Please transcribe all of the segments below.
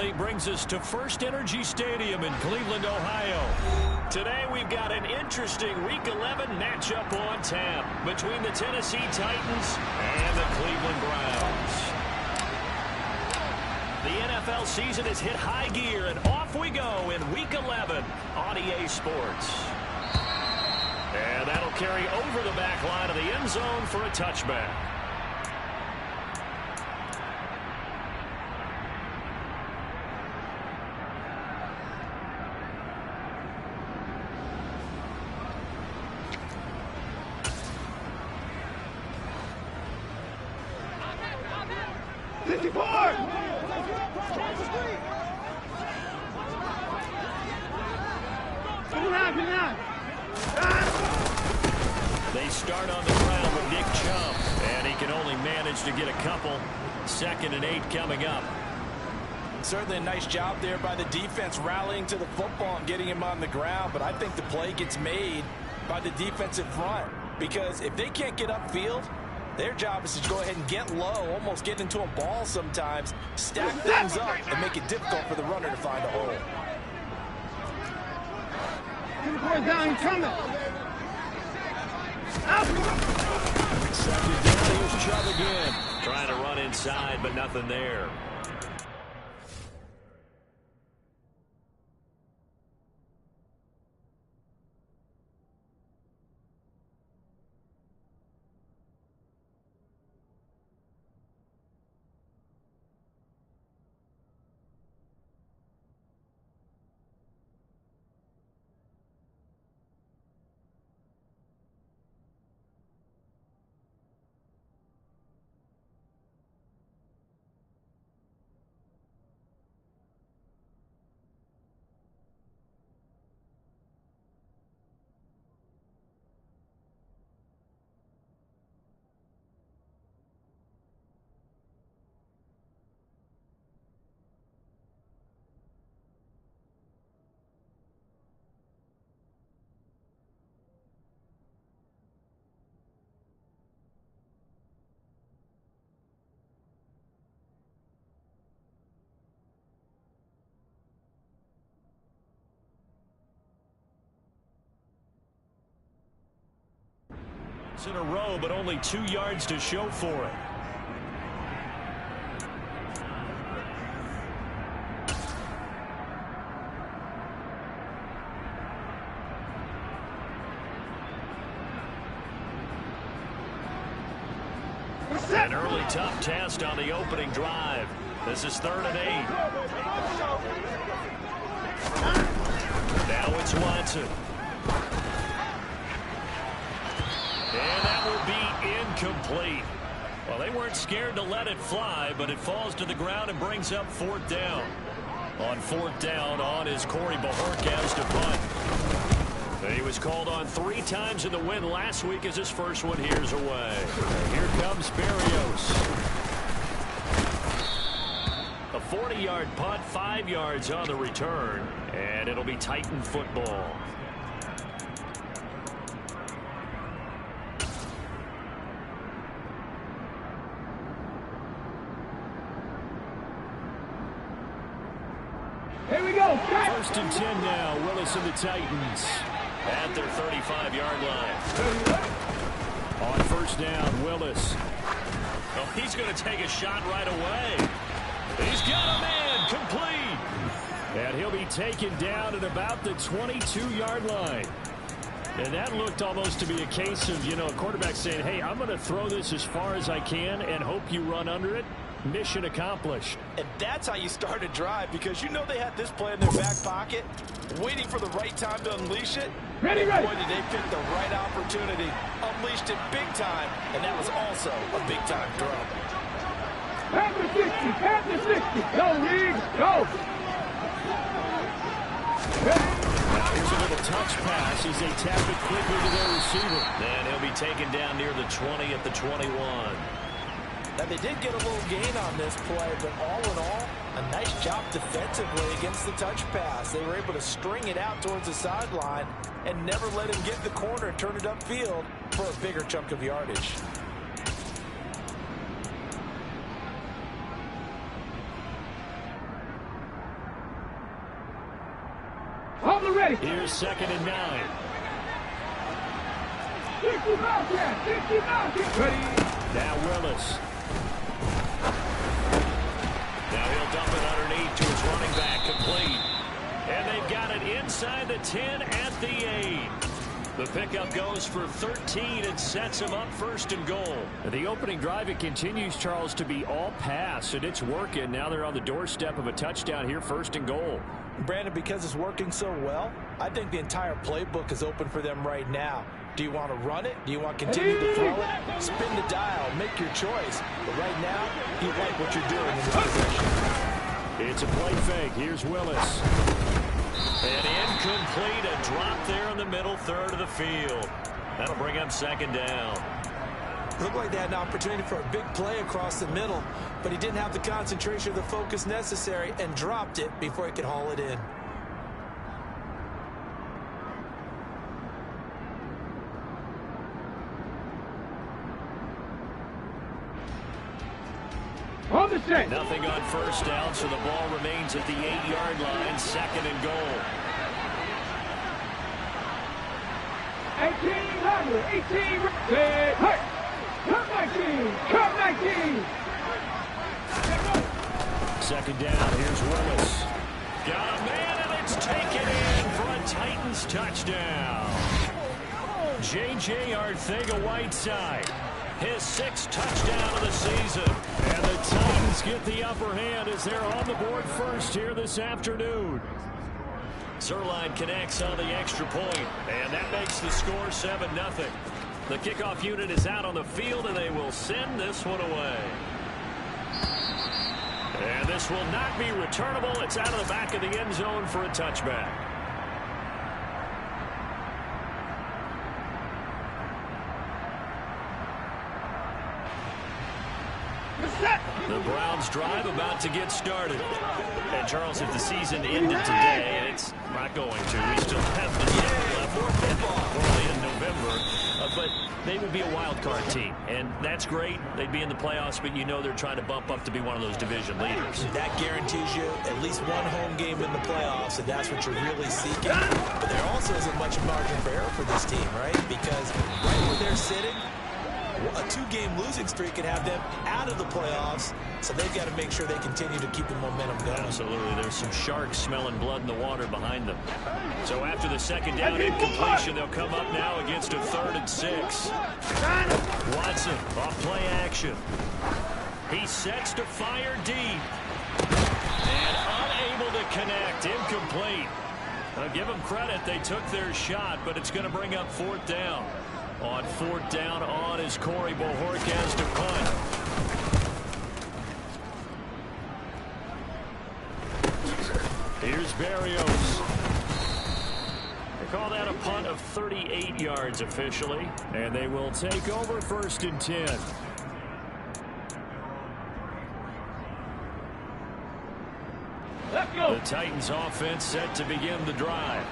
League brings us to First Energy Stadium in Cleveland, Ohio. Today we've got an interesting Week 11 matchup on tap between the Tennessee Titans and the Cleveland Browns. The NFL season has hit high gear, and off we go in Week 11 on EA Sports. And that'll carry over the back line of the end zone for a touchback. They start on the ground with Nick Chubb, and he can only manage to get a couple. 2nd and 8 coming up. Certainly a nice job there by the defense rallying to the football and getting him on the ground, but I think the play gets made by the defensive front, because if they can't get upfield, their job is to go ahead and get low, almost get into a ball sometimes, stack things up, and make it difficult for the runner to find a hole. Down, coming. Second down, here's Chubb again. Trying to run inside, but nothing there. In a row, but only 2 yards to show for it. An early tough test on the opening drive. This is 3rd and 8. Now it's Watson. And that will be incomplete. Well, they weren't scared to let it fly, but it falls to the ground and brings up 4th down. On 4th down, on is Corey Bojorquez to punt. He was called on 3 times in the win last week as his first one here's away. Here comes Berrios. A 40-yard punt, 5 yards on the return, and it'll be Titan football. Here we go. 1st and 10 now. Willis and the Titans at their 35-yard line. On 1st down, Willis. Oh, he's going to take a shot right away. He's got a man complete. And he'll be taken down at about the 22-yard line. And that looked almost to be a case of, you know, a quarterback saying, hey, I'm going to throw this as far as I can and hope you run under it. Mission accomplished. And that's how you start a drive, because you know they had this play in their back pocket, waiting for the right time to unleash it. Ready. Boy, did they pick the right opportunity, unleashed it big time, and that was also a big-time throw. Pass the 60, pass the 60. Go, Reed, go. Now here's a little touch pass as they tap it quickly to their receiver. Then he'll be taken down near the 20 at the 21. Now, they did get a little gain on this play, but all in all, a nice job defensively against the touch pass. They were able to string it out towards the sideline and never let him get the corner and turn it upfield for a bigger chunk of yardage. Go ready. Here's 2nd and 9. 60 Bobcat. 60 Bobcat. Ready. Now Willis. Now he'll dump it underneath to his running back, complete. And they've got it inside the 10 at the 8. The pickup goes for 13 and sets him up 1st and goal. The opening drive, it continues, Charles, to be all pass, and it's working. Now they're on the doorstep of a touchdown here, 1st and goal. Brandon, because it's working so well, I think the entire playbook is open for them right now. Do you want to run it? Do you want to continue to throw it? Spin the dial. Make your choice. But right now, you like what you're doing in this position. It's a play fake. Here's Willis. And incomplete. A drop there in the middle third of the field. That'll bring up 2nd down. Looked like they had an opportunity for a big play across the middle, but he didn't have the concentration or the focus necessary and dropped it before he could haul it in. On the set. Nothing on 1st down, so the ball remains at the 8-yard line, 2nd and goal. 1800. 18. Say, hey. Come 19. Come 19. 2nd down. Here's Willis. Got a man, and it's taken in for a Titans touchdown. J.J. Arcega-Whiteside. His 6th touchdown of the season. And the Titans get the upper hand as they're on the board first here this afternoon. Zerline connects on the extra point, and that makes the score 7-0. The kickoff unit is out on the field, and they will send this one away. And this will not be returnable. It's out of the back of the end zone for a touchback. The Browns drive about to get started. And Charles, if the season ended today, and it's not going to, we still have the year left for football early in November, but they would be a wild card team, and that's great. They'd be in the playoffs, but you know they're trying to bump up to be one of those division leaders. That guarantees you at least one home game in the playoffs, and that's what you're really seeking. But there also isn't much margin for error for this team, right? Because right where they're sitting, a 2-game losing streak could have them out of the playoffs, so they've got to make sure they continue to keep the momentum going. Absolutely. There's some sharks smelling blood in the water behind them. So after the 2nd down incompletion, they'll come up now against a 3rd and 6. Watson off play action. He sets to fire deep. And unable to connect. Incomplete. I'll give them credit. They took their shot, but it's going to bring up 4th down. On 4th down on is Corey Bojorquez to punt. Here's Berrios. They call that a punt of 38 yards officially. And they will take over 1st and 10. Let's go. The Titans offense set to begin the drive.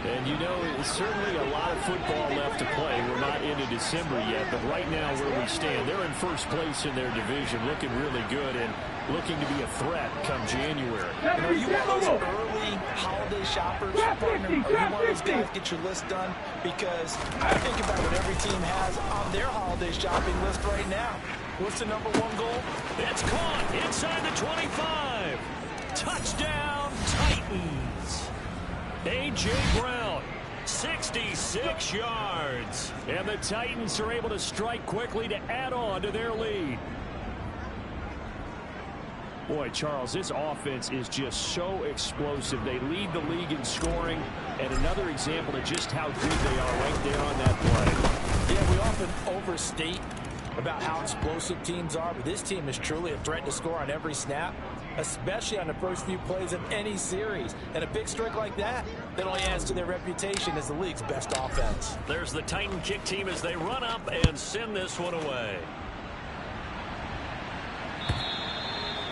And you know, it's certainly a lot of football left to play. We're not into December yet, but right now where we stand, they're in 1st place in their division, looking really good and looking to be a threat come January. And are you one of those early holiday shoppers, partner? Are you one of those guys get your list done? Because I think about what every team has on their holiday shopping list right now. What's the #1 goal? It's caught inside the 25. Touchdown, Titans. A.J. Brown, 66 yards. And the Titans are able to strike quickly to add on to their lead. Boy, Charles, this offense is just so explosive. They lead the league in scoring, and another example of just how good they are right there on that play. Yeah, we often overstate about how explosive teams are, but this team is truly a threat to score on every snap, especially on the first few plays of any series. And a big streak like that only adds to their reputation as the league's best offense. There's the Titan kick team as they run up and send this one away.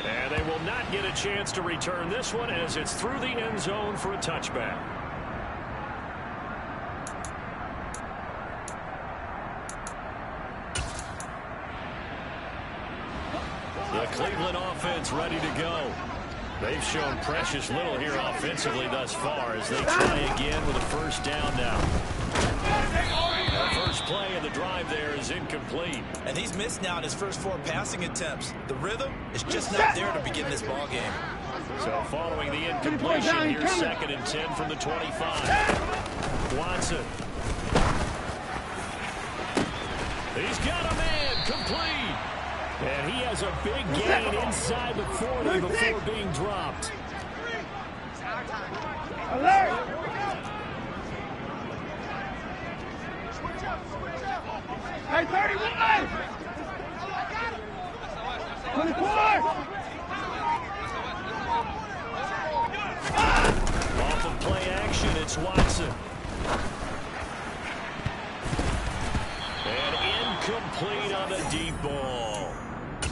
And they will not get a chance to return this one as it's through the end zone for a touchback. The Cleveland offense ready to go. They've shown precious little here offensively thus far as they try again with a first down now. The first play of the drive there is incomplete. And he's missed now in his first 4 passing attempts. The rhythm is just not there to begin this ball game. So following the incompletion, here's 2nd and 10 from the 25. Watson. He's got a man complete. And he has a big gain inside the 40 before being dropped. Alert! Hey, 31! 24! Off of play action, it's Watson. And incomplete on the deep ball.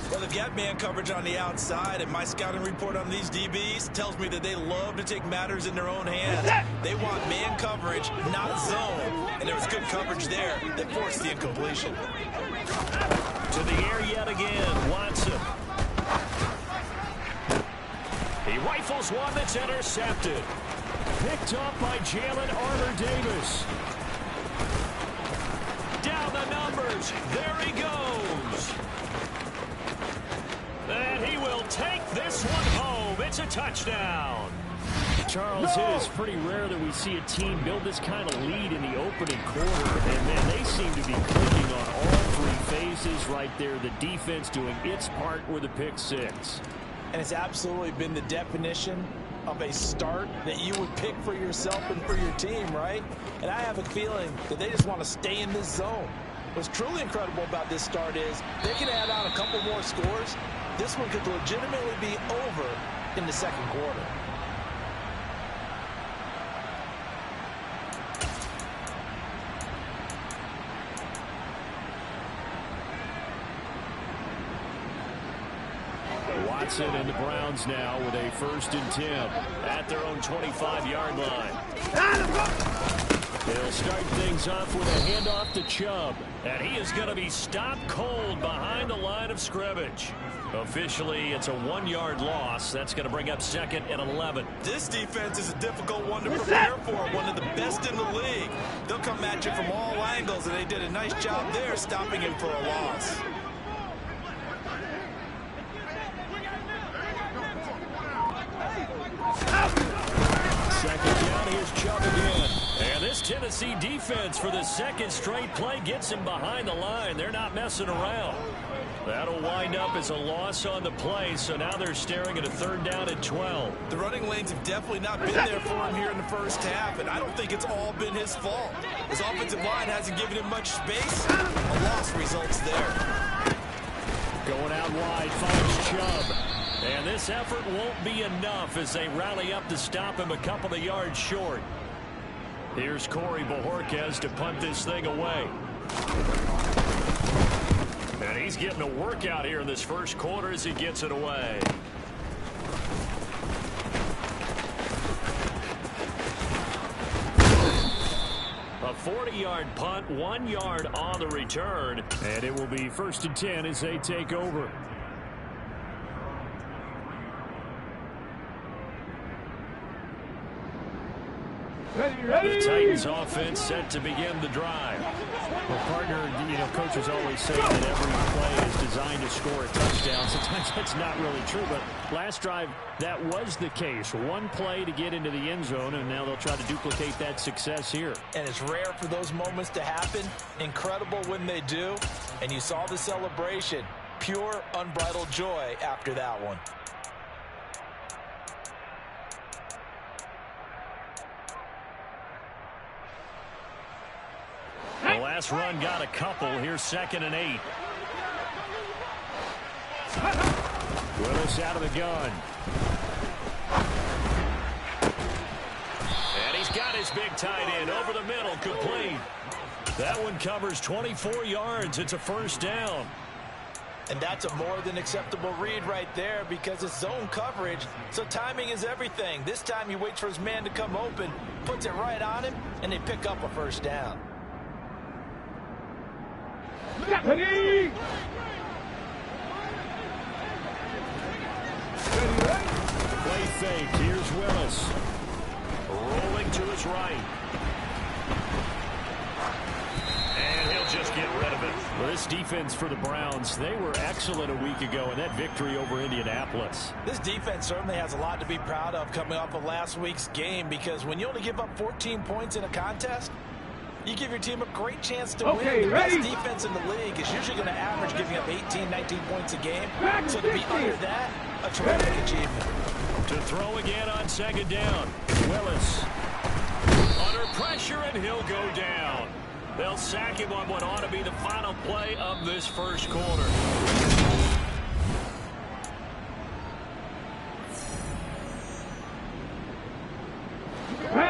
Well, they've got man coverage on the outside, and my scouting report on these DBs tells me that they love to take matters in their own hands. They want man coverage, not zone. And there was good coverage there that forced the incompletion. To the air yet again, Watson. He rifles one that's intercepted. Picked up by Jalen Armour-Davis. Down the numbers. There he goes. And he will take this one home. It's a touchdown. Charles, it is pretty rare that we see a team build this kind of lead in the opening quarter. And, man, they seem to be clicking on all 3 phases right there. The defense doing its part with a pick 6. And it's absolutely been the definition of a start that you would pick for yourself and for your team, right? And I have a feeling that they just want to stay in this zone. What's truly incredible about this start is they can add on a couple more scores. This one could legitimately be over in the 2nd quarter. Watson and the Browns now with a 1st and 10 at their own 25-yard line. They'll start things off with a handoff to Chubb. And he is going to be stopped cold behind the line of scrimmage. Officially, it's a 1-yard loss. That's going to bring up 2nd and 11. This defense is a difficult one to prepare for, one of the best in the league. They'll come at you from all angles, and they did a nice job there stopping him for a loss. Second down, here's Chubb again. And this Tennessee defense for the 2nd straight play gets him behind the line. They're not messing around. That'll wind up as a loss on the play, so now they're staring at a 3rd down and 12. The running lanes have definitely not been there for him here in the first half, and I don't think it's all been his fault. His offensive line hasn't given him much space. A loss results there. Going out wide, finds Chubb. And this effort won't be enough as they rally up to stop him a couple of yards short. Here's Corey Bojorquez to punt this thing away. And he's getting a workout here in this first quarter as he gets it away. A 40-yard punt, 1 yard on the return. And it will be 1st and 10 as they take over. The Titans offense set to begin the drive. Well, partner, coaches always say that every play is designed to score a touchdown. Sometimes that's not really true, but last drive, that was the case. 1 play to get into the end zone, and now they'll try to duplicate that success here. And it's rare for those moments to happen. Incredible when they do. And you saw the celebration. Pure, unbridled joy after that one. The last run got a couple. Here's 2nd and 8. Willis out of the gun. And he's got his big tight end over the middle, complete. That one covers 24 yards. It's a 1st down. And that's a more than acceptable read right there because it's zone coverage, so timing is everything. This time he waits for his man to come open, puts it right on him, and they pick up a 1st down. Ready! The play Play fake. Here's Willis. Rolling to his right. And he'll just get rid of it. Well, this defense for the Browns, they were excellent a week ago in that victory over Indianapolis. This defense certainly has a lot to be proud of coming off of last week's game, because when you only give up 14 points in a contest, you give your team a great chance to win. The best defense in the league is usually going to average giving up 18, 19 points a game. So to be under that, a terrific achievement. To throw again on second down. Willis. Under pressure, and he'll go down. They'll sack him on what ought to be the final play of this first quarter.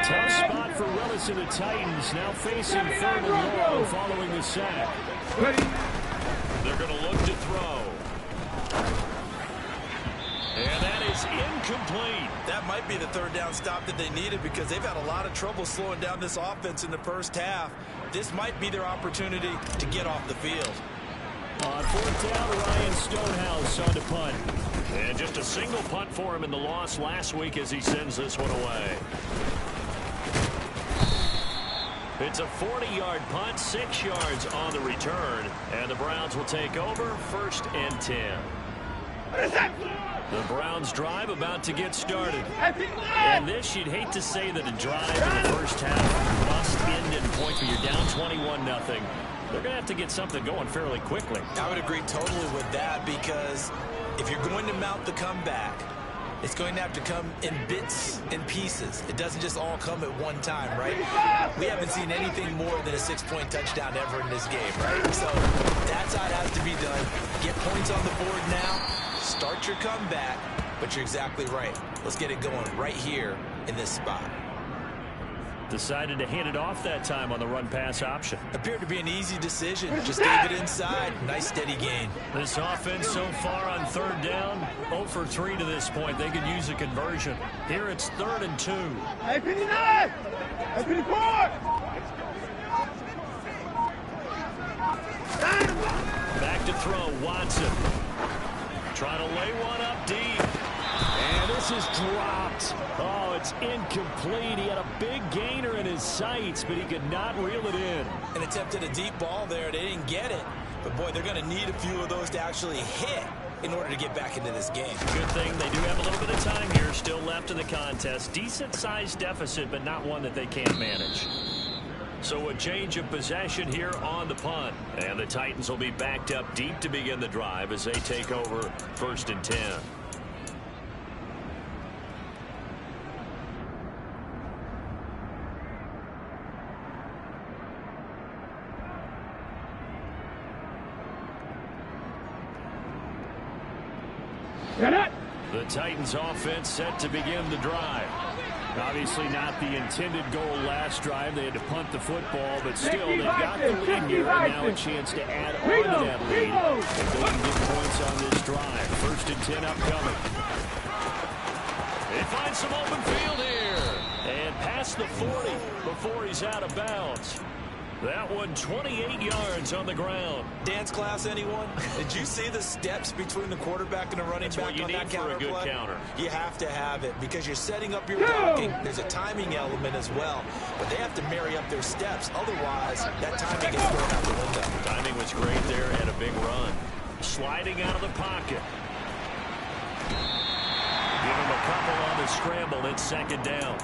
Tough spot for Willis and the Titans, now facing 3rd and long following the sack. They're going to look to throw. And that is incomplete. That might be the 3rd down stop that they needed, because they've had a lot of trouble slowing down this offense in the first half. This might be their opportunity to get off the field. On 4th down, Ryan Stonehouse on to punt. And just a single punt for him in the loss last week as he sends this one away. It's a 40-yard punt, 6 yards on the return, and the Browns will take over 1st and 10. The Browns drive about to get started. And this, you'd hate to say that a drive in the first half must end in points, but you're down 21-0. They're going to have to get something going fairly quickly. I would agree totally with that, because if you're going to mount the comeback, it's going to have to come in bits and pieces. It doesn't just all come at one time, right? We haven't seen anything more than a 6-point touchdown ever in this game, right? So that's how it has to be done. Get points on the board now. Start your comeback, but you're exactly right. Let's get it going right here in this spot. Decided to hand it off that time on the run-pass option. Appeared to be an easy decision. Just gave it inside. Nice steady gain. This offense so far on 3rd down, 0 for 3 to this point. They could use a conversion. Here it's 3rd and 2. Back to throw, Watson. Trying to lay one up deep. And this is dropped. Oh, it's incomplete. He had a big gainer in his sights, but he could not reel it in. An attempt at a deep ball there. They didn't get it. But, boy, they're going to need a few of those to actually hit in order to get back into this game. Good thing they do have a little bit of time here still left in the contest. Decent-sized deficit, but not one that they can't manage. So a change of possession here on the punt. And the Titans will be backed up deep to begin the drive as they take over 1st and 10. The Titans offense set to begin the drive. Obviously not the intended goal last drive. They had to punt the football, but still they've got the lead here, and now a chance to add on to that lead if they can get points on this drive. 1st and 10 upcoming. They find some open field here. And past the 40 before he's out of bounds. That one 28 yards on the ground. Dance class, anyone? Did you see the steps between the quarterback and the running back on that counter play? That's what you need for a good counter. You have to have it, because you're setting up your blocking. There's a timing element as well. But they have to marry up their steps. Otherwise, that timing gets thrown out the window. Timing was great there and a big run. Sliding out of the pocket. Give him a couple on the scramble. It's 2nd down.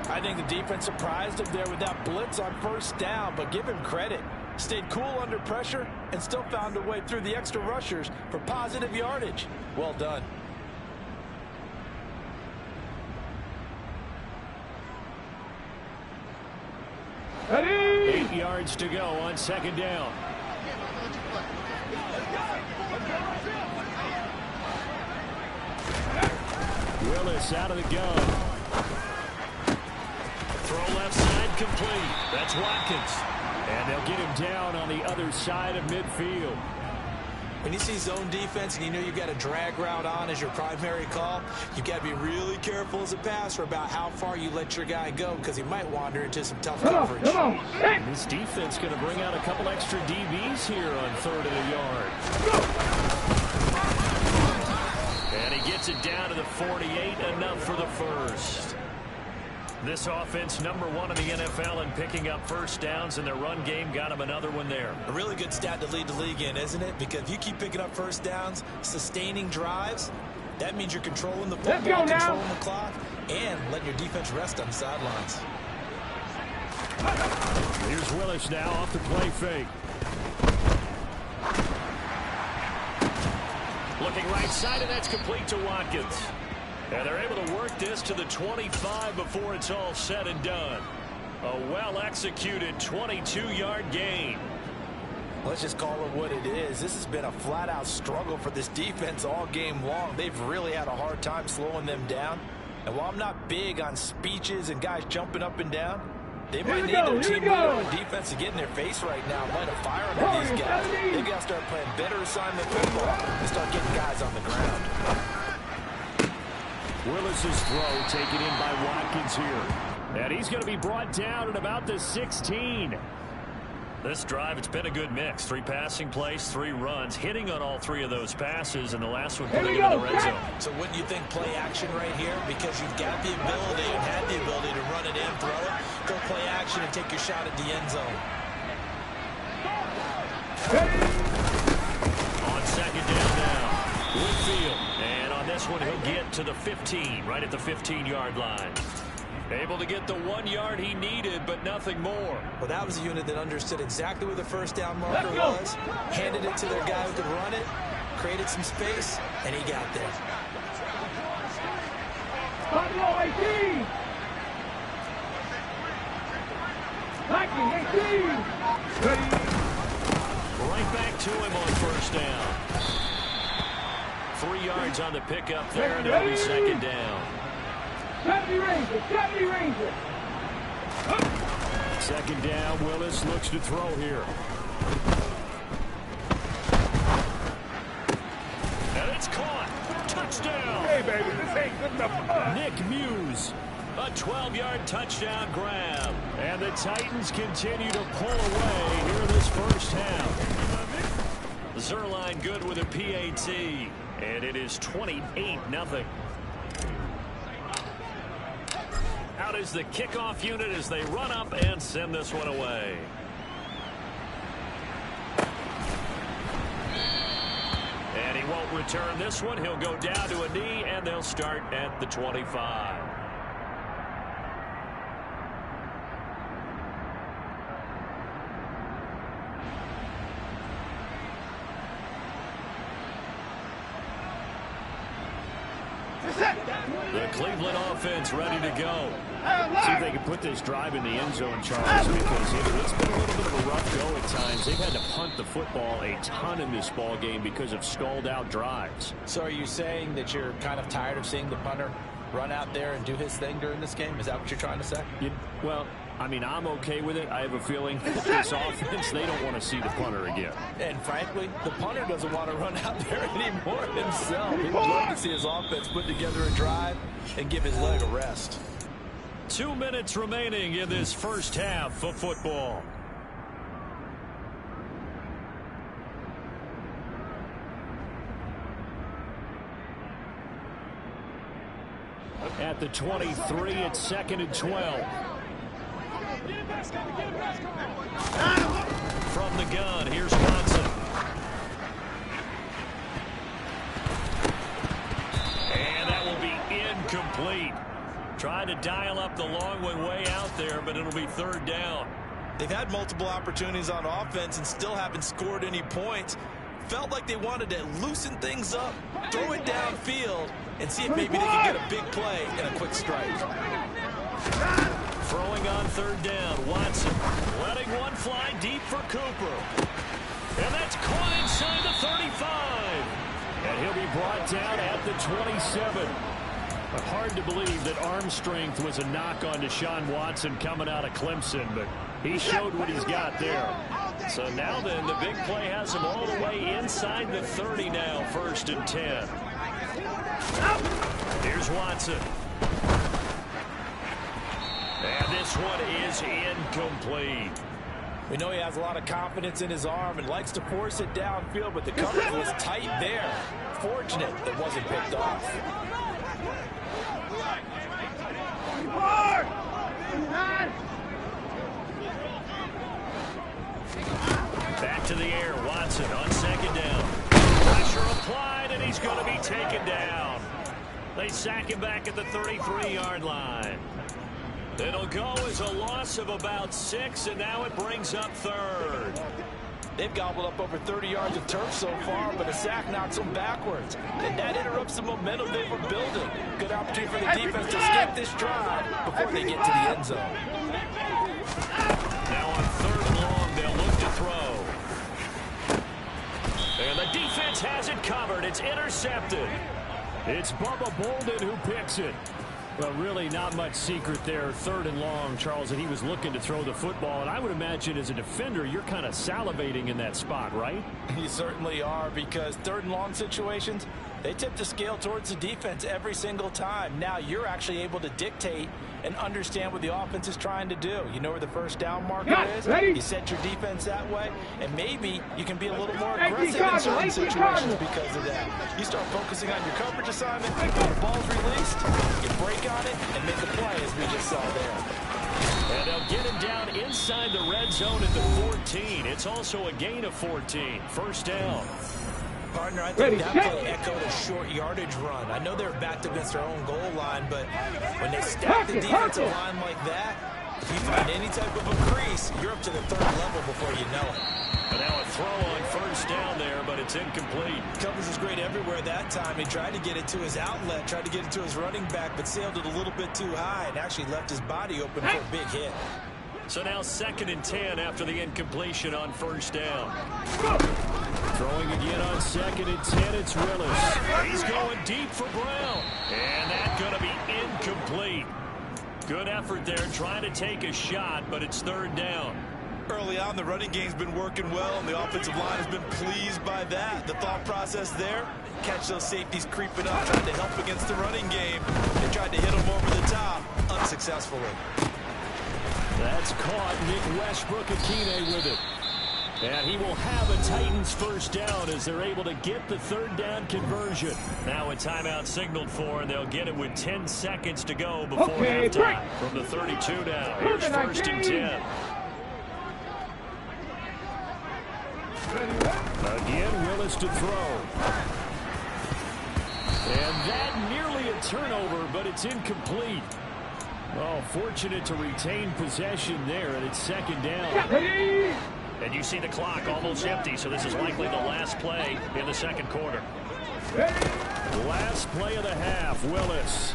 I think the defense surprised him there with that blitz on 1st down, but give him credit. Stayed cool under pressure and still found a way through the extra rushers for positive yardage. Well done. Ready? 8 yards to go on 2nd down. Willis out of the gun. Throw left side complete. That's Watkins. And they'll get him down on the other side of midfield. When you see zone defense and you know you've got a drag route on as your primary call, you've got to be really careful as a passer about how far you let your guy go, because he might wander into some tough coverage. Come on. And this defense going to bring out a couple extra DBs here on 3rd and a yard. And he gets it down to the 48, enough for the first. This offense #1 in the NFL in picking up first downs, and their run game got him another one there. A really good stat to lead the league in, isn't it? Because if you keep picking up first downs, sustaining drives, that means you're controlling the football, controlling the clock, and letting your defense rest on the sidelines. Here's Willis now off the play fake. Looking right side, and that's complete to Watkins. And they're able to work this to the 25 before it's all said and done. A well-executed 22-yard gain. Let's just call it what it is. This has been a flat-out struggle for this defense all game long. They've really had a hard time slowing them down. And while I'm not big on speeches and guys jumping up and down, they might need their team leader on defense to get in their face right now and light a fire under these guys. They've got to start playing better assignment football and start getting guys on the ground. Willis's throw taken in by Watkins here. And he's going to be brought down at about the 16. This drive, it's been a good mix. 3 passing plays, 3 runs, hitting on all 3 of those passes, and the last one putting it in the red zone. So wouldn't you think play action right here? Because you've got the ability and had the ability to run it in, throw it, go play action, and take your shot at the end zone. On second down now, Whitfield. And on this one, he'll get to the 15, right at the 15-yard line. Able to get the 1 yard he needed, but nothing more. Well, that was a unit that understood exactly where the first down marker was, handed it to their guy who could run it, created some space, and he got there. Buffalo 18. Viking 18. Right back to him on first down. 3 yards on the pickup there, and it'll be second down. 70 Rangers, 70 Rangers. Second down, Willis looks to throw here. And it's caught. Touchdown. Hey, baby, this ain't good enough. Nick Muse. A 12-yard touchdown grab. And the Titans continue to pull away here in this first half. Zuerlein good with a PAT. And it is 28-0. Out is the kickoff unit as they run up and send this one away. And he won't return this one. He'll go down to a knee, and they'll start at the 25. The Cleveland offense ready to go. See if they can put this drive in the end zone, Charles, because it's been a little bit of a rough go at times. They've had to punt the football a ton in this ball game because of stalled-out drives. So are you saying that you're kind of tired of seeing the punter run out there and do his thing during this game? Is that what you're trying to say? Well, I mean, I'm okay with it. I have a feeling that this offense, they don't want to see the punter again. And frankly, the punter doesn't want to run out there anymore himself. He would love to see his offense put together a drive and give his leg a rest. 2 minutes remaining in this first half of football. At the 23, it's 2nd and 12. From the gun, here's Watson. And that will be incomplete. Trying to dial up the long one way out there, but it'll be 3rd down. They've had multiple opportunities on offense and still haven't scored any points. Felt like they wanted to loosen things up, throw it downfield, and see if maybe they can get a big play and a quick strike. Throwing on 3rd down, Watson letting one fly deep for Cooper. And that's caught inside the 35. And he'll be brought down at the 27. Hard to believe that arm strength was a knock on Deshaun Watson coming out of Clemson, but he showed what he's got there. So now then, the big play has him all the way inside the 30 now, 1st and 10. Here's Watson. And this one is incomplete. We know he has a lot of confidence in his arm and likes to force it downfield, but the coverage was tight there. Fortunate it wasn't picked off. Back to the air, Watson on second down. Pressure applied, and he's going to be taken down. They sack him back at the 33-yard line. It'll go as a loss of about 6, and now it brings up third. They've gobbled up over 30 yards of turf so far, but a sack knocks them backwards. And that interrupts the momentum they were building. Good opportunity for the defense to skip this drive before they get to the end zone. Now on third and long, they'll look to throw. And the defense has it covered. It's intercepted. It's Bubba Bolden who picks it. Well, really not much secret there. Third and long, Charles, and he was looking to throw the football. And I would imagine as a defender, you're kind of salivating in that spot, right? You certainly are, because third and long situations, they tip the scale towards the defense every single time. Now you're actually able to dictate and understand what the offense is trying to do. You know where the first down marker is. You set your defense that way, and maybe you can be a little more aggressive in certain situations because of that. You start focusing on your coverage assignment, when the ball's released, you break on it and make a play, as we just saw there. And they'll get him down inside the red zone at the 14. It's also a gain of 14. First down. Partner, I think that play echoed a short yardage run. I know they're backed against their own goal line, but when they stack the defensive line like that, if you find any type of a crease, you're up to the third level before you know it. But now a throw on first down there, but it's incomplete. Coverage was great everywhere that time. He tried to get it to his outlet, tried to get it to his running back, but sailed it a little bit too high and actually left his body open for a big hit. So now 2nd and 10 after the incompletion on first down. Throwing again on 2nd and 10, it's Willis. He's going deep for Brown. And that's going to be incomplete. Good effort there, trying to take a shot, but it's third down. Early on, the running game's been working well, and the offensive line has been pleased by that. The thought process there, catch those safeties creeping up, trying to help against the running game. They tried to hit them over the top, unsuccessfully. That's caught. Nick Westbrook-Akine with it. And he will have a Titans first down as they're able to get the third down conversion. Now a timeout signaled for, and they'll get it with 10 seconds to go before halftime. From the 32 now, here's 1st and 10. Again, Willis to throw. And that nearly a turnover, but it's incomplete. Oh, fortunate to retain possession there, and it's 2nd down. And you see the clock almost empty, so this is likely the last play in the 2nd quarter. Last play of the half, Willis.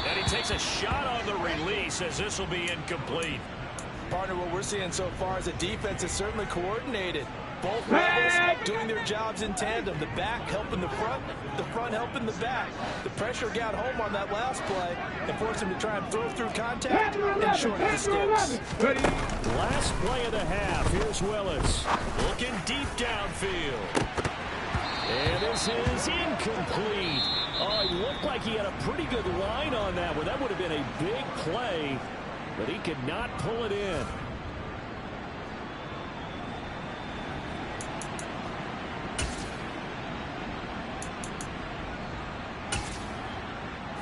And he takes a shot on the release as this will be incomplete. Partner, what we're seeing so far is the defense is certainly coordinated. Both levels doing their jobs in tandem. The back helping the front helping the back. The pressure got home on that last play and forced him to try and throw through contact and shorten the sticks. Last play of the half. Here's Willis. Looking deep downfield. And this is incomplete. Oh, it looked like he had a pretty good line on that one. That would have been a big play, but he could not pull it in.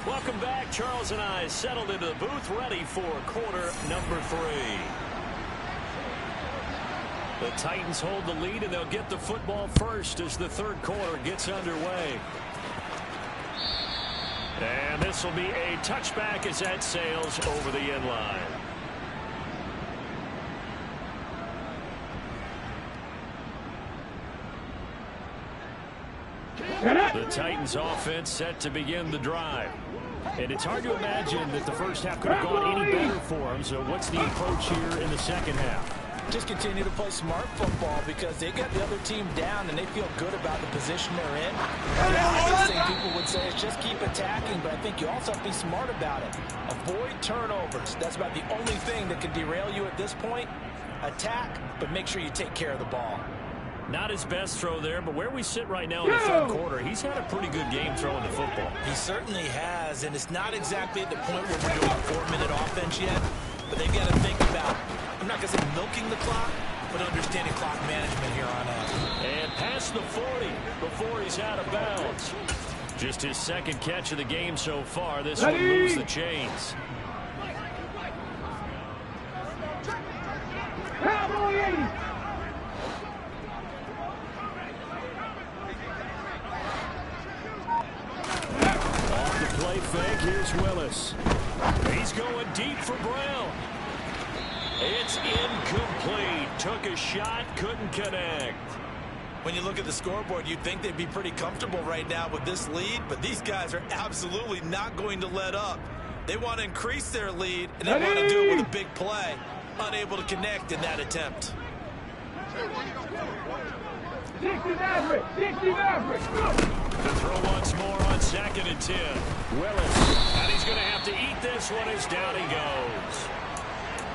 Welcome back. Charles and I settled into the booth, ready for quarter number 3. The Titans hold the lead, and they'll get the football first as the 3rd quarter gets underway. And this will be a touchback as that sails over the end line. The Titans offense set to begin the drive. And it's hard to imagine that the first half could have gone any better for them. So what's the approach here in the 2nd half? Just continue to play smart football because they got the other team down and they feel good about the position they're in. The obvious thing people would say is just keep attacking, but I think you also have to be smart about it. Avoid turnovers. That's about the only thing that can derail you at this point. Attack, but make sure you take care of the ball. Not his best throw there, but where we sit right now in the 3rd quarter, he's had a pretty good game throwing the football. He certainly has, and it's not exactly at the point where we're doing a 4-minute offense yet. but they've got to think about, I'm not going to say milking the clock, but understanding clock management here on out. And past the 40 before he's out of bounds. Just his second catch of the game so far. This one moves the chains. Off the play fake, here's Willis. He's going deep for Brown. It's incomplete. Took a shot, couldn't connect. When you look at the scoreboard, you'd think they'd be pretty comfortable right now with this lead, but these guys are absolutely not going to let up. They want to increase their lead, and they want to do it with a big play. Unable to connect in that attempt. 60 Maverick! 60 Maverick! The throw once more on 2nd and 10. Willis, and he's going to have to eat this one as down he goes.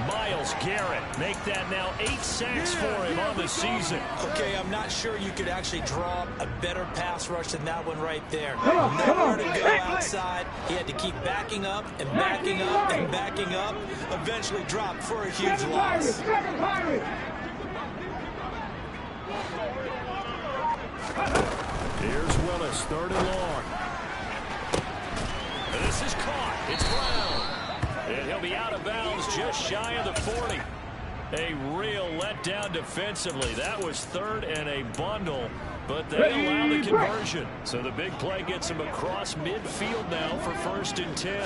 Myles Garrett make that now 8 sacks for him on the season. Okay, I'm not sure you could actually draw up a better pass rush than that one right there. Come Nowhere on. to go outside. He had to keep backing up and backing up and backing up. Eventually dropped for a huge loss. Second Pirate! Here's Willis, 3rd and long. And this is caught. It's Brown. And he'll be out of bounds just shy of the 40. A real letdown defensively. That was 3rd and a bundle, but they allow the conversion. So the big play gets him across midfield now for 1st and 10.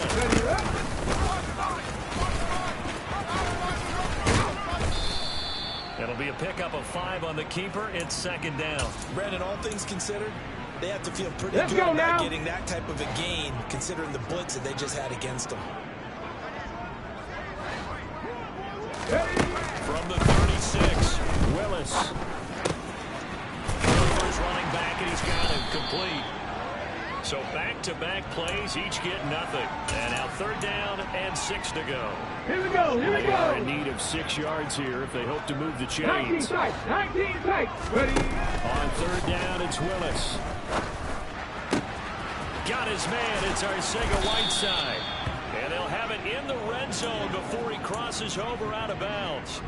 It'll be a pickup of 5 on the keeper. It's 2nd down. Brandon, all things considered, they have to feel pretty Let's good go about now. getting that type of a gain, considering the blitz that they just had against them. From the 36, Willis. Cooper's running back, and he's got him complete. So back-to-back plays, each get nothing. And now 3rd down and 6 to go. Here we go, here we They are in go! need of 6 yards here if they hope to move the 19 chains. tight, 19 tight! Ready? On 3rd down, it's Willis. Got his man, it's Arcega-Whiteside. And they'll have it in the red zone before he crosses over out of bounds.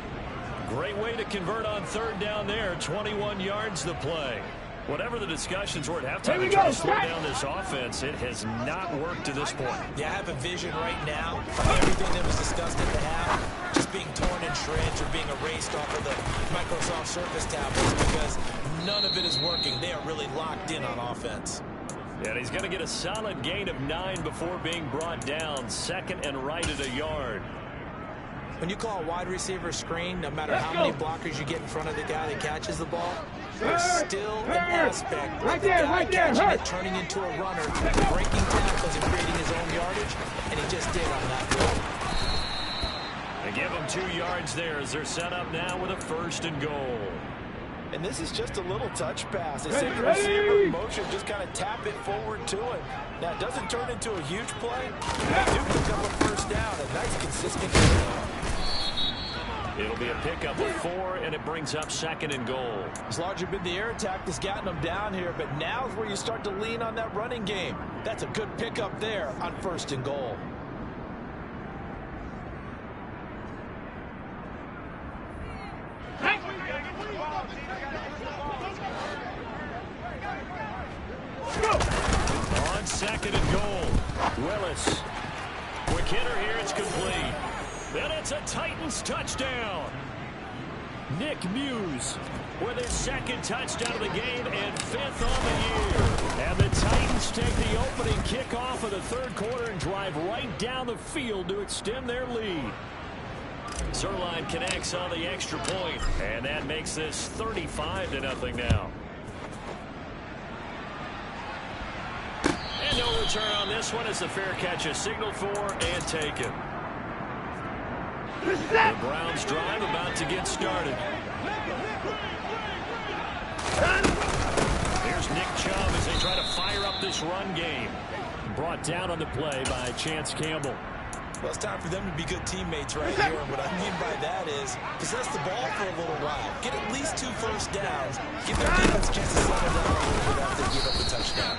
Great way to convert on 3rd down there. 21 yards the play. Whatever the discussions were at halftime to try to slow down this offense, it has not worked to this point. Yeah, I have a vision right now of everything that was discussed at the half just being torn in shreds or being erased off of the Microsoft Surface tablets because none of it is working. They are really locked in on offense. And he's going to get a solid gain of 9 before being brought down. 2nd and right at a yard. When you call a wide receiver screen, no matter how many blockers you get in front of the guy that catches the ball, there's still an aspect of the guy catching it, turning into a runner, breaking tackles and creating his own yardage, and he just did on that play. They give him 2 yards there as they're set up now with a 1st and goal. And this is just a little touch pass. They send the receiver in motion, just kind of tap it forward to him. Now, it doesn't turn into a huge play. They do pick up a 1st down, a nice consistent game. It'll be a pickup of 4, and it brings up 2nd and goal. It's largely been the air attack that's gotten them down here, but now is where you start to lean on that running game. That's a good pickup there on 1st and goal. On 2nd and goal, Willis. Quick hitter here, it's complete. And it's a Titans touchdown. Nick Muse with his 2nd touchdown of the game and 5th on the year. And the Titans take the opening kickoff of the 3rd quarter and drive right down the field to extend their lead. Zuerlein connects on the extra point, and that makes this 35-0 now. And no return on this one as the fair catch is signaled for and taken. The Browns drive about to get started. Here's Nick Chubb as they try to fire up this run game. Brought down on the play by Chance Campbell. Well, it's time for them to be good teammates right here. And what I mean by that is possess the ball for a little while. Get at least 2 first downs. Give their defense a chance to settle down a little bit after they give up the touchdown.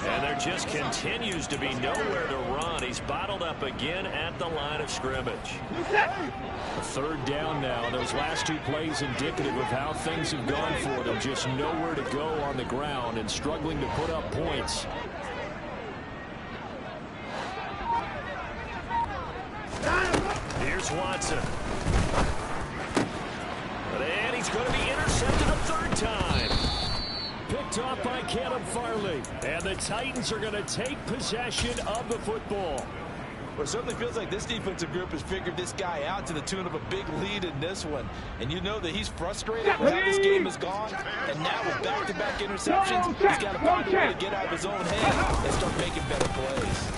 And there just continues to be nowhere to run. He's bottled up again at the line of scrimmage. A third down now. Those last two plays indicative of how things have gone for them. Just nowhere to go on the ground and struggling to put up points. Here's Watson. And he's going to be intercepted a third time. Picked off by Caleb Farley. And the Titans are going to take possession of the football. Well, it certainly feels like this defensive group has figured this guy out to the tune of a big lead in this one. And you know that he's frustrated with how this game has gone. And now with back-to-back interceptions, he's got to find a way to get out of his own head and start making better plays.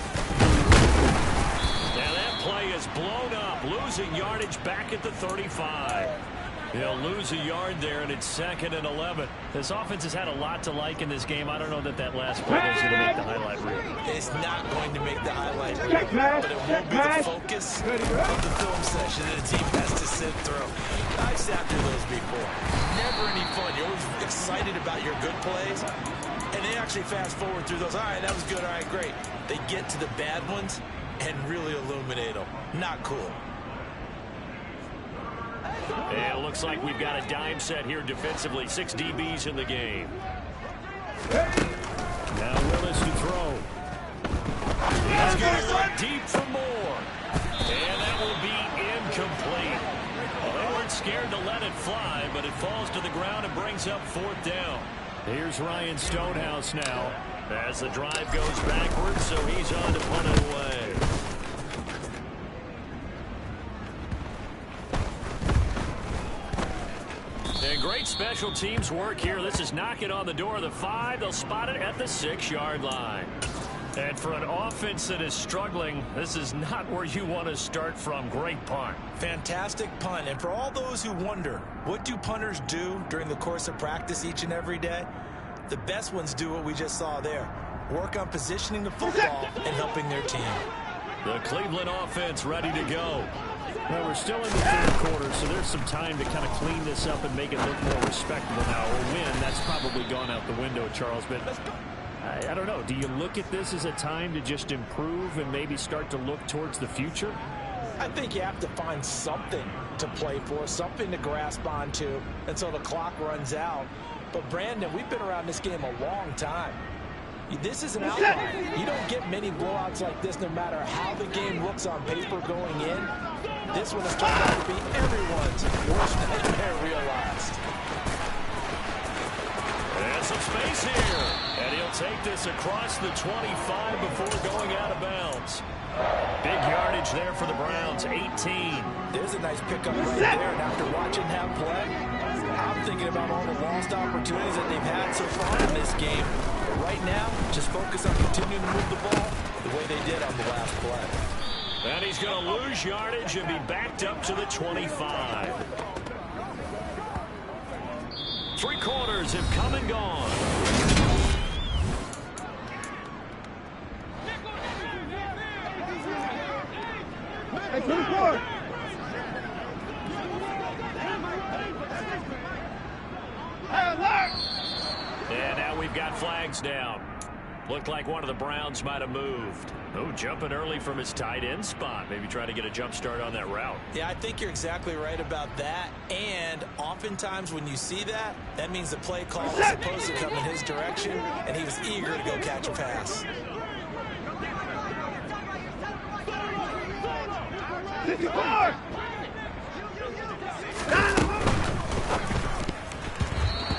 Now that play is blown up, losing yardage back at the 35. They'll lose a yard there, and it's 2nd and 11. This offense has had a lot to like in this game. I don't know that that last play is going to make the highlight reel. It's not going to make the highlight reel, but it will be the focus of the film session that the team has to sit through. I've sat through those before. Never any fun. You're always excited about your good plays, and they actually fast forward through those. All right, that was good. All right, great. They get to the bad ones and really illuminate them. Not cool. And it looks like we've got a dime set here defensively. 6 DBs in the game. Now Willis to throw. He's going to run deep for more. And that will be incomplete. Well, they weren't scared to let it fly, but it falls to the ground and brings up 4th down. Here's Ryan Stonehouse now. As the drive goes backwards, so he's on to punt it away. And great special teams work here. This is knocking on the door of the 5. They'll spot it at the 6-yard line. And for an offense that is struggling, this is not where you want to start from. Great punt. Fantastic punt. And for all those who wonder, what do punters do during the course of practice each and every day? The best ones do what we just saw there. Work on positioning the football and helping their team. The Cleveland offense ready to go. Well, we're still in the 3rd quarter, so there's some time to kind of clean this up and make it look more respectable now. A win, that's probably gone out the window, Charles. But I don't know. Do you look at this as a time to just improve and maybe start to look towards the future? I think you have to find something to play for, something to grasp onto until the clock runs out. But, Brandon, we've been around this game a long time. This is an outlier. You don't get many blowouts like this no matter how the game looks on paper going in. This one has turned out to be everyone's worst nightmare realized. And some space here. And he'll take this across the 25 before going out of bounds. Big yardage there for the Browns, 18. There's a nice pickup right there. And after watching that play, I'm thinking about all the lost opportunities that they've had so far in this game. But right now, just focus on continuing to move the ball the way they did on the last play. And he's going to lose yardage and be backed up to the 25. 3 quarters have come and gone. And now we've got flags down. Looked like one of the Browns might have moved. Oh, jumping early from his tight end spot. Maybe trying to get a jump start on that route. Yeah, I think you're exactly right about that. And oftentimes when you see that, that means the play call is supposed to come in his direction, and he was eager to go catch a pass.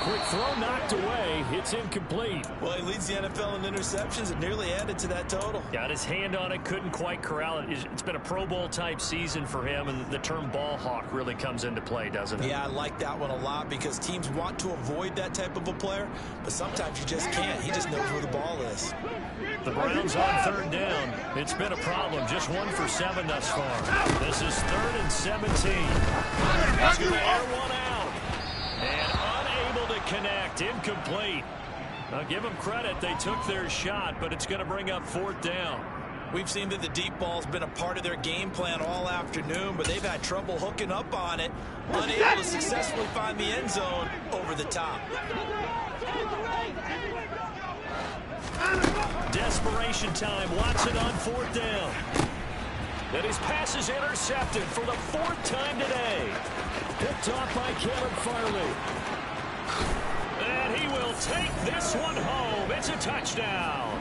Quick throw knocked away. It's incomplete. Well, he leads the NFL in interceptions and nearly added to that total. Got his hand on it, couldn't quite corral it. It's been a Pro Bowl type season for him, and the term ball hawk really comes into play, doesn't it? Yeah, I like that one a lot because teams want to avoid that type of a player, but sometimes you just can't. He just knows where the ball is. The Browns on 3rd down. It's been a problem. Just 1 for 7 thus far. This is 3rd and 17. He's going to air one out. And unable to connect. Incomplete. Now, give them credit. They took their shot, but it's going to bring up 4th down. We've seen that the deep ball's been a part of their game plan all afternoon, but they've had trouble hooking up on it. Unable to successfully find the end zone over the top. Desperation time. Watson on 4th down. And his pass is intercepted for the 4th time today. Picked off by Caleb Farley. And he will take this one home. It's a touchdown.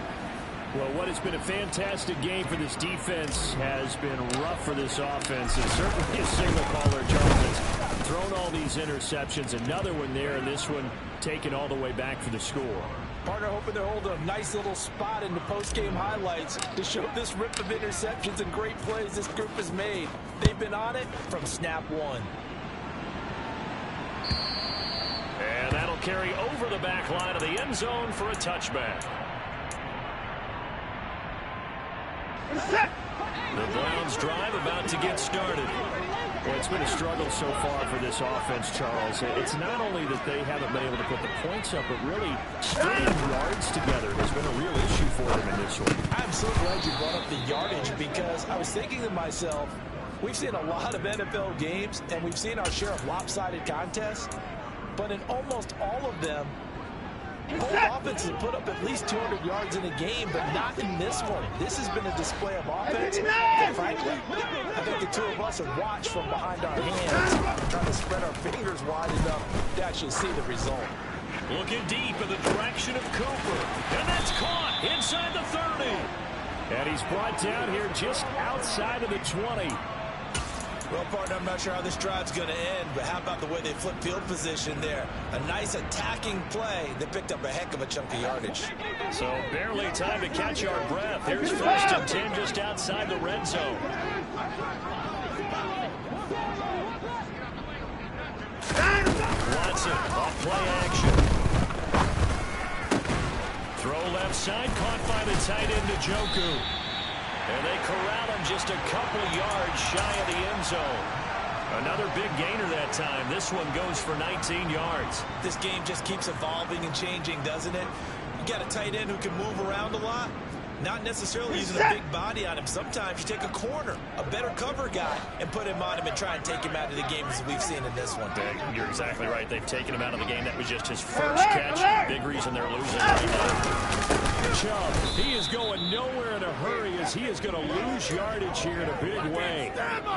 Well, what has been a fantastic game for this defense has been rough for this offense. And certainly a signal caller, Charles, that's thrown all these interceptions. Another one there, and this one taken all the way back for the score. Partner hoping to hold a nice little spot in the post-game highlights to show this rip of interceptions and great plays this group has made. They've been on it from snap one. And that'll carry over the back line of the end zone for a touchback. The Browns drive about to get started. Well, it's been a struggle so far for this offense, Charles. It's not only that they haven't been able to put the points up, but really stringing yards together has been a real issue for them in this one. I'm so glad you brought up the yardage because I was thinking to myself, we've seen a lot of NFL games and we've seen our share of lopsided contests, but in almost all of them, both offenses put up at least 200 yards in a game, but not in this one. This has been a display of offense that, frankly, I think the two of us have watched from behind our hands, trying to spread our fingers wide enough to actually see the result. Looking deep in the direction of Cooper, and that's caught inside the 30. And he's brought down here just outside of the 20. Well, partner, I'm not sure how this drive's going to end, but how about the way they flip field position there? A nice attacking play that picked up a heck of a chunk of yardage. So barely time to catch our breath. Here's 1st and 10 just outside the red zone. Watson off play action. Throw left side, caught by the tight end Njoku. And they corral him just a couple yards shy of the end zone. Another big gainer that time. This one goes for 19 yards. This game just keeps evolving and changing, doesn't it? You got a tight end who can move around a lot. Not necessarily using a big body on him. Sometimes you take a corner, a better cover guy, and put him on him and try and take him out of the game as we've seen in this one. You're exactly right. They've taken him out of the game. That was just his first catch. Big reason they're losing right now. Chubb, he is going nowhere in a hurry as he is going to lose yardage here in a big way.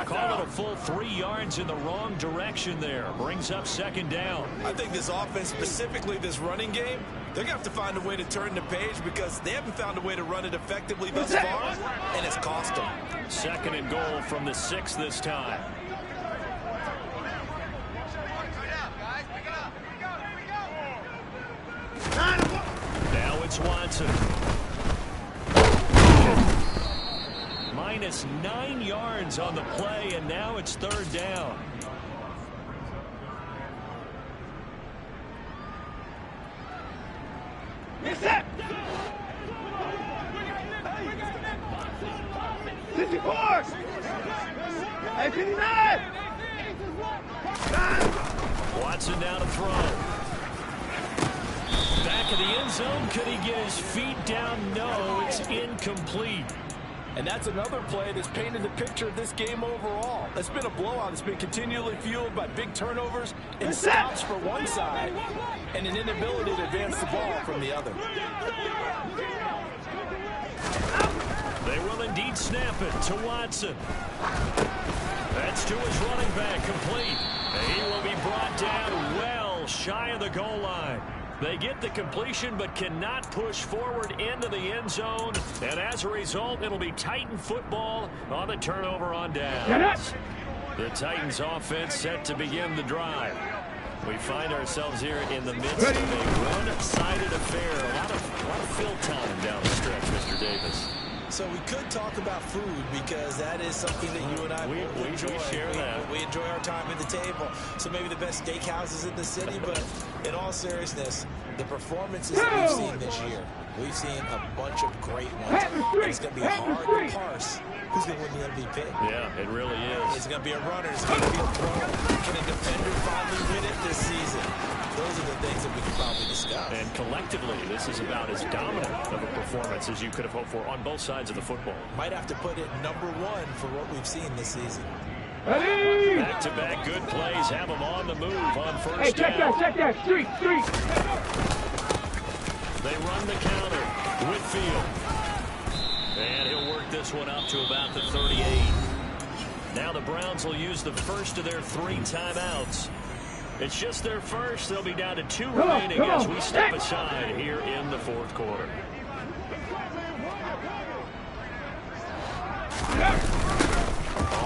Call it a full 3 yards in the wrong direction there. Brings up 2nd down. I think this offense, specifically this running game, they're going to have to find a way to turn the page because they haven't found a way to run it effectively thus far, and it's cost them. 2nd and goal from the 6 this time. Now it's Watson. Minus 9 yards on the play, and now it's 3rd down. Watson now to throw. Back of the end zone. Could he get his feet down? No, it's incomplete. And that's another play that's painted the picture of this game overall. It's been a blowout. It's been continually fueled by big turnovers and stops for one side and an inability to advance the ball from the other. They will indeed snap it to Watson. That's to his running back, complete. He will be brought down well shy of the goal line. They get the completion but cannot push forward into the end zone. And as a result, it'll be Titan football on the turnover on downs. The Titans offense set to begin the drive. We find ourselves here in the midst of a one-sided affair. A lot of fill time down the stretch, Mr. Davis. So we could talk about food because that is something that you and I enjoy. We share that. We enjoy our time at the table. So maybe the best steakhouses in the city, but in all seriousness, the performances that we've seen this year, we've seen a bunch of great ones. It's going to be hard to parse who's going to win the MVP. Yeah, it really is. It's going to be a runner. It's going to be a thrower. Can a defender finally win it this season? Those are the things that we can probably discuss. And collectively, this is about as dominant of a performance as you could have hoped for on both sides of the football. Might have to put it #1 for what we've seen this season. Back-to-back good plays have them on the move on first down. Check that, street. They run the counter. Whitfield. And he'll work this one up to about the 38. Now the Browns will use the first of their 3 timeouts. It's just their first. They'll be down to 2 remaining as we step aside here in the 4th quarter.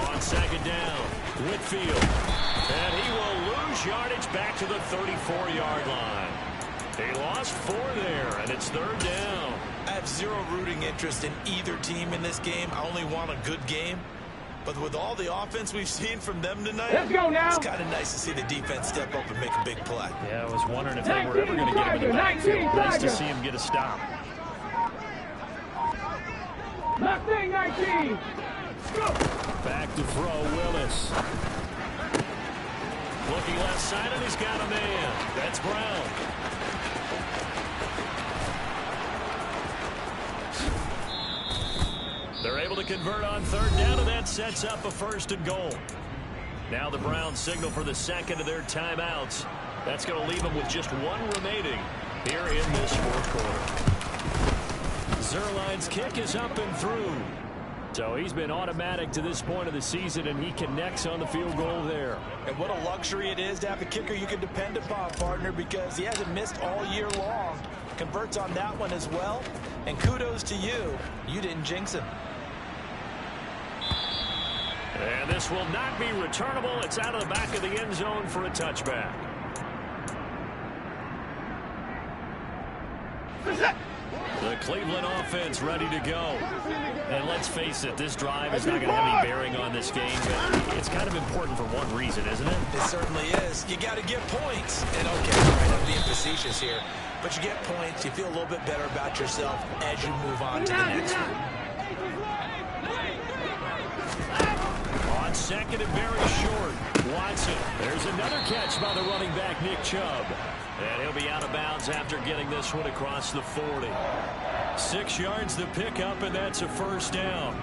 On 2nd down, Whitfield. And he will lose yardage back to the 34-yard line. He lost 4 there, and it's 3rd down. I have zero rooting interest in either team in this game. I only want a good game. But with all the offense we've seen from them tonight, let's go now. It's kind of nice to see the defense step up and make a big play. Yeah, I was wondering if they were ever going to get him in the backfield. Nice to see him get a stop. Left thing, 19. Go. Back to throw, Willis. Looking left side, and he's got a man. That's Brown. They're able to convert on 3rd down, and that sets up a 1st and goal. Now the Browns signal for the 2nd of their timeouts. That's going to leave them with just 1 remaining here in this 4th quarter. Zuerlein's kick is up and through. So he's been automatic to this point of the season, and he connects on the field goal there. And what a luxury it is to have a kicker you can depend upon, partner, because he hasn't missed all year long. Converts on that one as well. And kudos to you. You didn't jinx him. And this will not be returnable. It's out of the back of the end zone for a touchback. The Cleveland offense ready to go. And let's face it, this drive is not going to have any bearing on this game, but it's kind of important for one reason, isn't it? It certainly is. You got to get points. And okay, right, I'm being facetious here. But you get points, you feel a little bit better about yourself as you move on to the next one. On 2nd and very short, Watson. There's another catch by the running back, Nick Chubb. And he'll be out of bounds after getting this one across the 40. 6 yards the pickup, and that's a 1st down.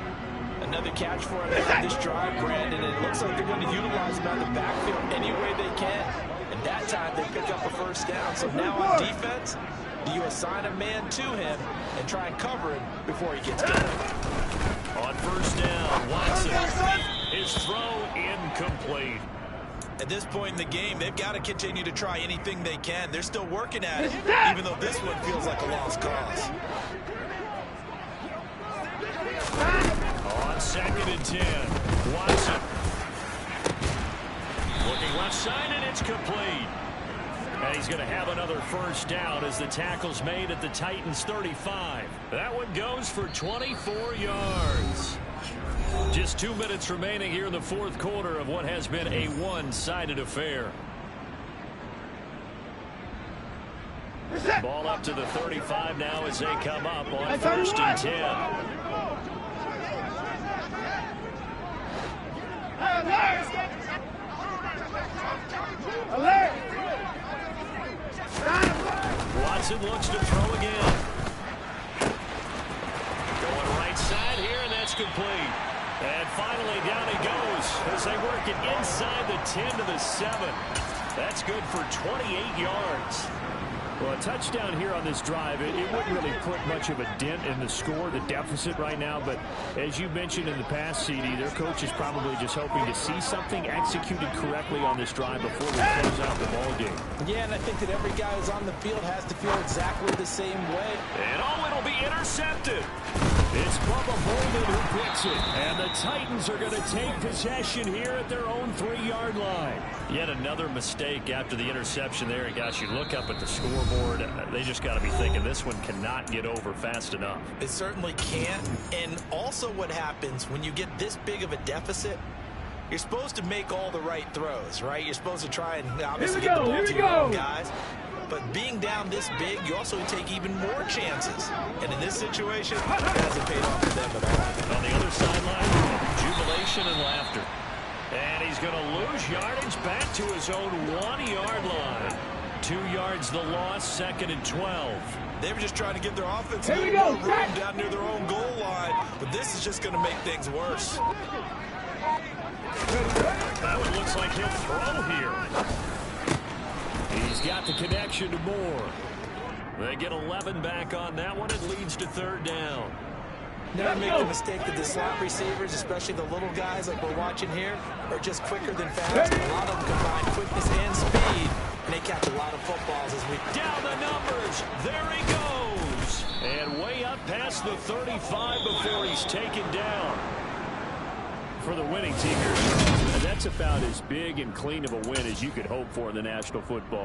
Another catch for him on this drive, Brandon. And it looks like they're going to utilize him on the backfield any way they can. And that time they pick up a 1st down. So now on defense, do you assign a man to him and try and cover him before he gets going? On 1st down, Watson. His throw incomplete. At this point in the game, they've got to continue to try anything they can. They're still working at it, even though this one feels like a lost cause. On 2nd and 10, Watson. Looking left side, and it's complete. And he's going to have another 1st down as the tackle's made at the Titans' 35. That one goes for 24 yards. Just 2 minutes remaining here in the 4th quarter of what has been a one-sided affair. Ball up to the 35 now as they come up on 1st and 10. Watson looks to throw again. Going right side here, and that's complete. And finally down he goes as they work it inside the 10 to the 7. That's good for 28 yards. Well, a touchdown here on this drive, it wouldn't really put much of a dent in the score, the deficit right now. But as you mentioned in the past, CD, their coach is probably just hoping to see something executed correctly on this drive before we close out the ball game. Yeah, and I think that every guy who's on the field has to feel exactly the same way. And it'll be intercepted. It's Bubba Bolden who picks it. And the Titans are going to take possession here at their own 3-yard line. Yet another mistake after the interception there. And gosh, you look up at the scoreboard, they just got to be thinking this one cannot get over fast enough. It certainly can't. And also what happens when you get this big of a deficit, you're supposed to make all the right throws, right? You're supposed to try and obviously get the ball to your own guys. But being down this big, you also take even more chances. And in this situation, it hasn't paid off for them at all. On the other sideline, jubilation and laughter. And he's going to lose yardage back to his own 1-yard line. 2 yards the loss, 2nd and 12. They were just trying to get their offense a little more room down near their own goal line. But this is just going to make things worse. That one looks like he'll throw here. He's got the connection to Moore. They get 11 back on that one. It leads to third down. Never make the mistake that the slot receivers, especially the little guys like we're watching here, are just quicker than fast. A lot of them combine quickness and speed, and they catch a lot of footballs as we... Down the numbers. There he goes. And way up past the 35 before he's taken down. For the winning team here, that's about as big and clean of a win as you could hope for in the National Football League.